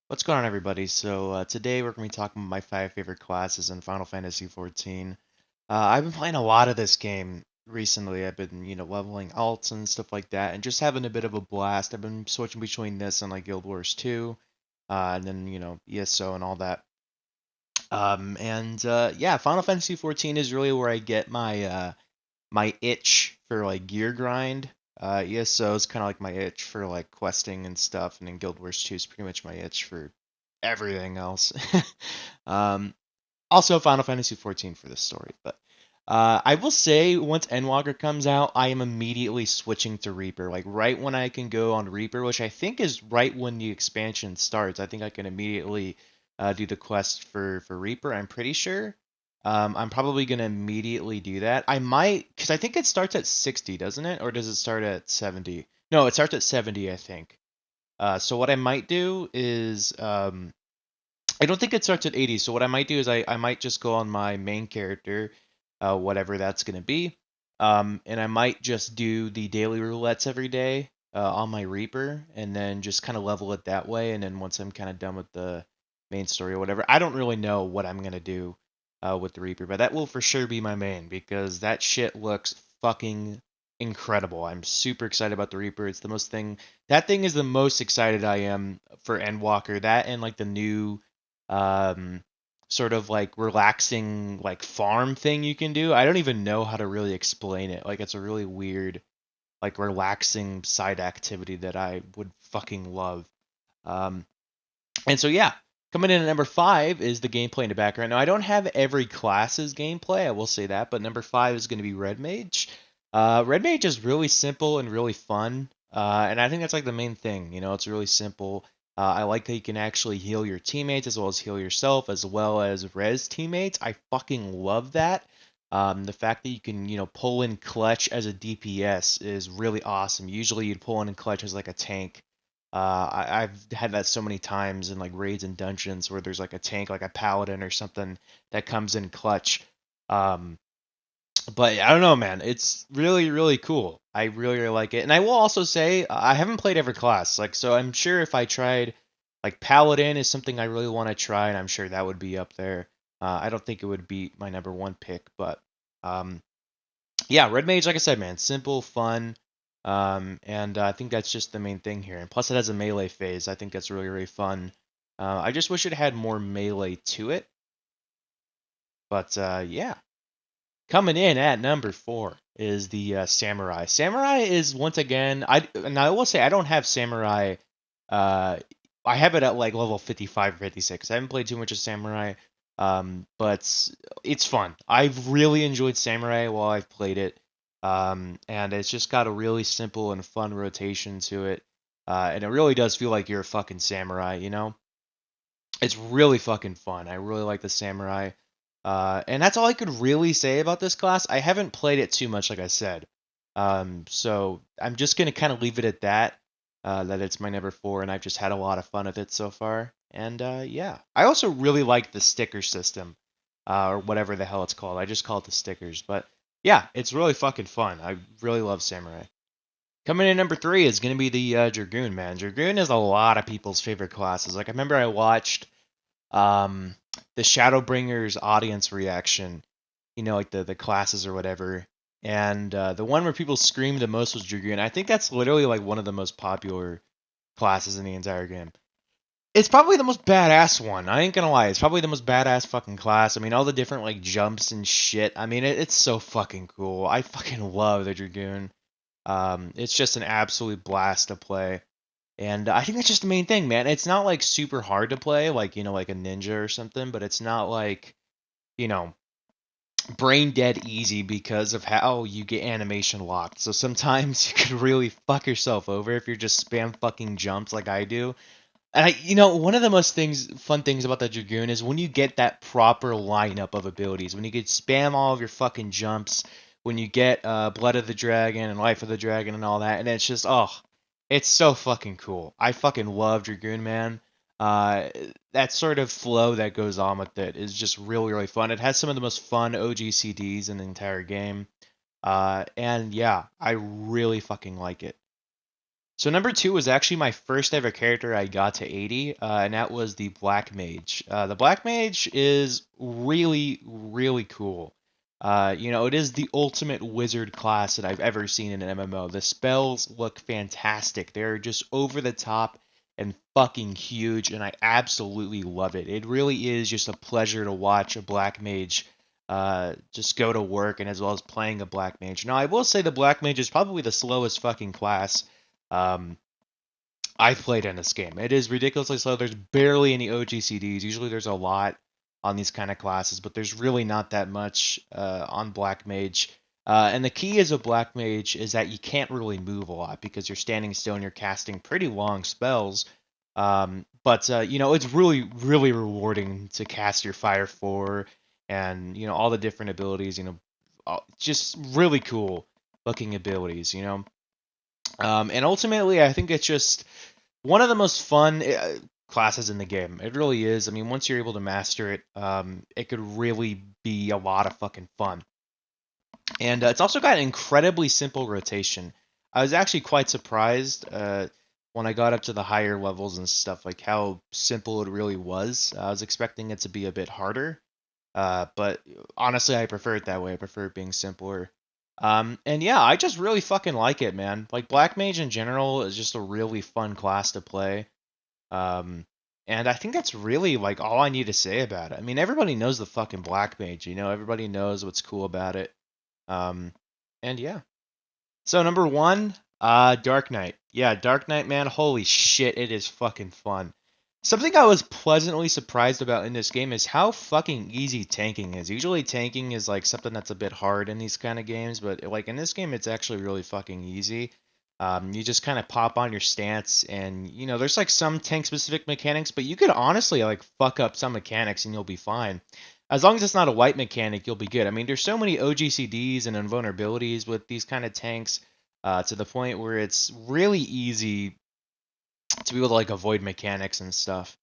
What's going on, everybody? Today we're going to be talking about my five favorite classes in Final Fantasy XIV. I've been playing a lot of this game recently. I've been, leveling alts and stuff like that, and just having a bit of a blast. I've been switching between this and like Guild Wars 2, and then ESO and all that. Yeah, Final Fantasy XIV is really where I get my itch for like gear grind. ESO is kind of like my itch for like questing and stuff, and then Guild Wars 2 is pretty much my itch for everything else. um, Also Final Fantasy 14 for this story, but I will say once Endwalker comes out, I am immediately switching to Reaper. Like right when I can go on Reaper, which I think is right when the expansion starts. I think I can immediately do the quest for Reaper. I'm pretty sure. I'm probably gonna immediately do that. I might, because I think it starts at 60, doesn't it? Or does it start at 70? No, it starts at 70, I think. So what I might do is I don't think it starts at 80. So what I might do is I might just go on my main character, whatever that's gonna be, and I might just do the daily roulettes every day on my Reaper, and then just kind of level it that way. And then once I'm kind of done with the main story or whatever, I don't really know what I'm gonna do with the Reaper, but that will for sure be my main because that shit looks fucking incredible. I'm super excited about the Reaper. It's the most thing. That thing is the most excited I am for Endwalker. That and like the new um, sort of like relaxing like farm thing you can do. I don't even know how to really explain it. Like it's a really weird like relaxing side activity that I would fucking love. Um, and so yeah, coming in at number five is the gameplay in the background. Now I don't have every class's gameplay, I will say that, but number five is going to be Red Mage. Red Mage is really simple and really fun, and I think that's like the main thing. It's really simple. I like that you can actually heal your teammates as well as heal yourself, as well as res teammates. I fucking love that. The fact that you can, pull in clutch as a DPS is really awesome. Usually you'd pull in clutch as like a tank. I've had that so many times in like raids and dungeons where there's like a tank, like a paladin or something that comes in clutch. Um, but I don't know, man. It's really, really cool. I really, really like it. And I will also say I haven't played every class. Like, so I'm sure if I tried, like Paladin is something I really want to try, and I'm sure that would be up there. I don't think it would beat my number one pick, but um, yeah, Red Mage, like I said, man, simple, fun, and I think that's just the main thing here. And plus, it has a melee phase. I think that's really, really fun. I just wish it had more melee to it. But yeah, coming in at number four is the Samurai. Samurai is once again, I will say I don't have Samurai. Uh, I have it at like level 55 or 56. I haven't played too much of Samurai, but it's fun. I've really enjoyed Samurai while I've played it, and it's just got a really simple and fun rotation to it, and it really does feel like you're a fucking samurai. It's really fucking fun. I really like the samurai. And that's all I could really say about this class. I haven't played it too much, like I said. So I'm just gonna kind of leave it at that. That it's my number four, and I've just had a lot of fun with it so far. And yeah, I also really like the sticker system, or whatever the hell it's called. I just call it the stickers, but yeah, it's really fucking fun. I really love Samurai. Coming in number three is gonna be the Dragoon, man. Dragoon is a lot of people's favorite classes. Like I remember I watched um, the Shadowbringers audience reaction, like the classes or whatever. And the one where people screamed the most was Dragoon. I think that's literally like one of the most popular classes in the entire game. It's probably the most badass one. I ain't gonna lie. It's probably the most badass fucking class. I mean, all the different like jumps and shit. I mean, it's so fucking cool. I fucking love the Dragoon. It's just an absolute blast to play. And I think that's just the main thing, man. It's not like super hard to play, like, like a ninja or something, but it's not like, you know, brain dead easy because of how you get animation locked. So sometimes you could really fuck yourself over if you're just spam fucking jumps like I do. And one of the most fun things about the Dragoon is when you get that proper lineup of abilities, when you get spam all of your fucking jumps, when you get Blood of the Dragon and Life of the Dragon and all that, and it's just it's so fucking cool. I fucking love Dragoon, man. Uh, that sort of flow that goes on with it is just really, really fun. It has some of the most fun OGCDs in the entire game. And yeah, I really fucking like it. So number two was actually my first ever character I got to 80, and that was the Black Mage. The Black Mage is really, really cool. It is the ultimate wizard class that I've ever seen in an MMO. The spells look fantastic. They're just over the top and fucking huge, and I absolutely love it. It really is just a pleasure to watch a Black Mage just go to work, and as well as playing a Black Mage. Now, I will say the Black Mage is probably the slowest fucking class um, I've played in this game. It is ridiculously slow. There's barely any OGCDs. Usually there's a lot on these kind of classes, but there's really not that much on Black Mage. And the key as a Black Mage is that you can't really move a lot because you're standing still and you're casting pretty long spells. But it's really, really rewarding to cast your Fire 4 and, all the different abilities, just really cool looking abilities. And ultimately, I think it's just one of the most fun classes in the game. It really is. I mean, once you're able to master it, it could really be a lot of fucking fun. And it's also got an incredibly simple rotation. I was actually quite surprised when I got up to the higher levels and stuff, like how simple it really was. I was expecting it to be a bit harder, but honestly, I prefer it that way. I prefer it being simpler. And yeah, I just really fucking like it, man. Like Black Mage in general is just a really fun class to play. Um, and I think that's really like all I need to say about it. I mean, everybody knows the fucking Black Mage, everybody knows what's cool about it. Um, and yeah. So number one, Dark Knight. Yeah, Dark Knight, man, holy shit, it is fucking fun. Something I was pleasantly surprised about in this game is how fucking easy tanking is. Usually tanking is like something that's a bit hard in these kind of games, but like in this game, it's actually really fucking easy. You just kind of pop on your stance, and there's like some tank specific mechanics, but you could honestly like fuck up some mechanics and you'll be fine. As long as it's not a white mechanic, you'll be good. I mean, there's so many OGCDs and invulnerabilities with these kind of tanks, to the point where it's really easy to be able to like avoid mechanics and stuff.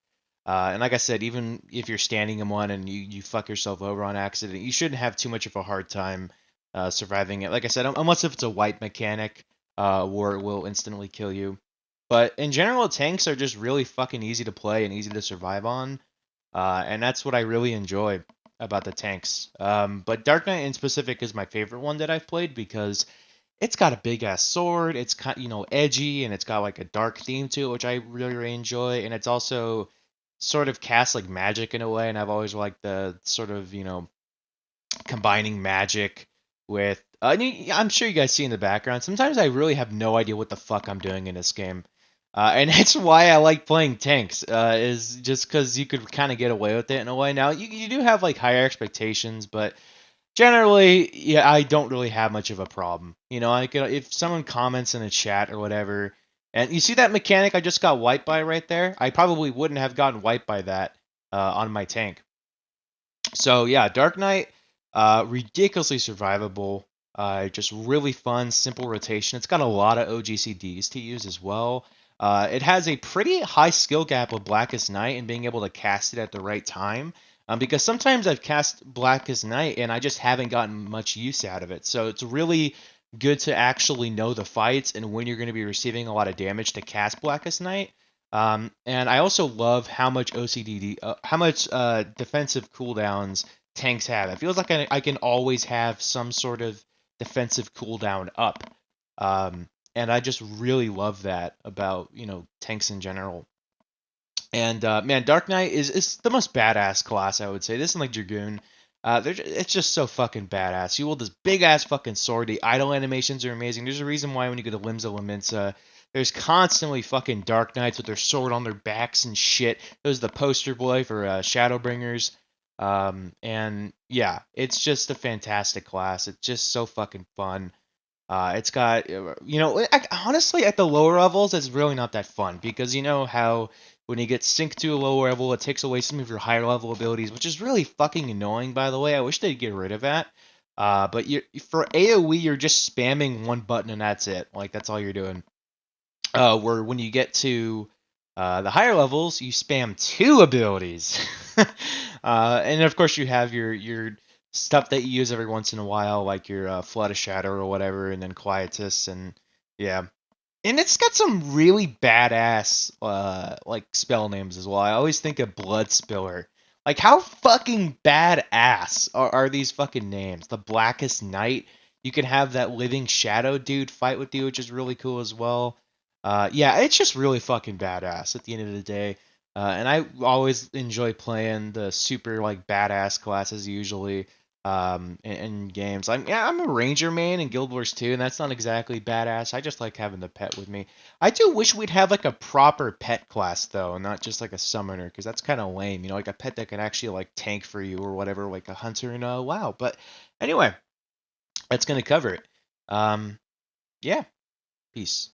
And like I said, even if you're standing in one and you fuck yourself over on accident, you shouldn't have too much of a hard time surviving it. Like I said, unless if it's a white mechanic, where it will instantly kill you. But in general, tanks are just really fucking easy to play and easy to survive on. And that's what I really enjoy about the tanks. But Dark Knight in specific is my favorite one that I've played because it's got a big ass sword. It's kind, edgy, and it's got like a dark theme to it, which I really, really enjoy. And it's also sort of cast like magic in a way. And I've always liked the sort of combining magic with. I'm sure you guys see in the background. Sometimes I really have no idea what the fuck I'm doing in this game. And that's why I like playing tanks, is just because you could kind of get away with it in a way. Now, you do have like higher expectations, but generally, yeah, I don't really have much of a problem. If someone comments in a chat or whatever, and you see that mechanic I just got wiped by right there, I probably wouldn't have gotten wiped by that on my tank. So yeah, Dark Knight, ridiculously survivable. Just really fun, simple rotation. It's got a lot of OGCDs to use as well. It has a pretty high skill gap with Blackest Night and being able to cast it at the right time. Because sometimes I've cast Blackest Night and I just haven't gotten much use out of it. So it's really good to actually know the fights and when you're going to be receiving a lot of damage to cast Blackest Night. And I also love how much how much defensive cooldowns tanks have. It feels like I can always have some sort of defensive cooldown up. And I just really love that about, tanks in general. And man, Dark Knight is the most badass class, I would say. This and like Dragoon, it's just so fucking badass. You hold this big ass fucking sword. The idle animations are amazing. There's a reason why when you go to Limbs of Laminsa, there's constantly fucking Dark Knights with their sword on their backs and shit. It was the poster boy for Shadowbringers. And yeah, it's just a fantastic class. It's just so fucking fun. It's got, honestly, at the lower levels, it's really not that fun because you know how when you get synced to a lower level, it takes away some of your higher level abilities, which is really fucking annoying, by the way. I wish they'd get rid of that. But for AoE, you're just spamming one button and that's it. Like, that's all you're doing. Where when you get to the higher levels, you spam two abilities. And of course, you have your stuff that you use every once in a while, like your Flood of Shadow or whatever, and then Quietus, and yeah. And it's got some really badass like spell names as well. I always think of Blood Spiller. Like how fucking badass are these fucking names? The Blackest Night. You can have that Living Shadow dude fight with you, which is really cool as well. Yeah, it's just really fucking badass at the end of the day. And I always enjoy playing the super like badass classes usually in games. I'm a ranger man in Guild Wars 2, and that's not exactly badass. I just like having the pet with me. I do wish we'd have like a proper pet class though, not just like a summoner, because that's kind of lame. You know, like a pet that can actually like tank for you or whatever, like a hunter in WoW. But anyway, that's gonna cover it. Um, yeah, peace.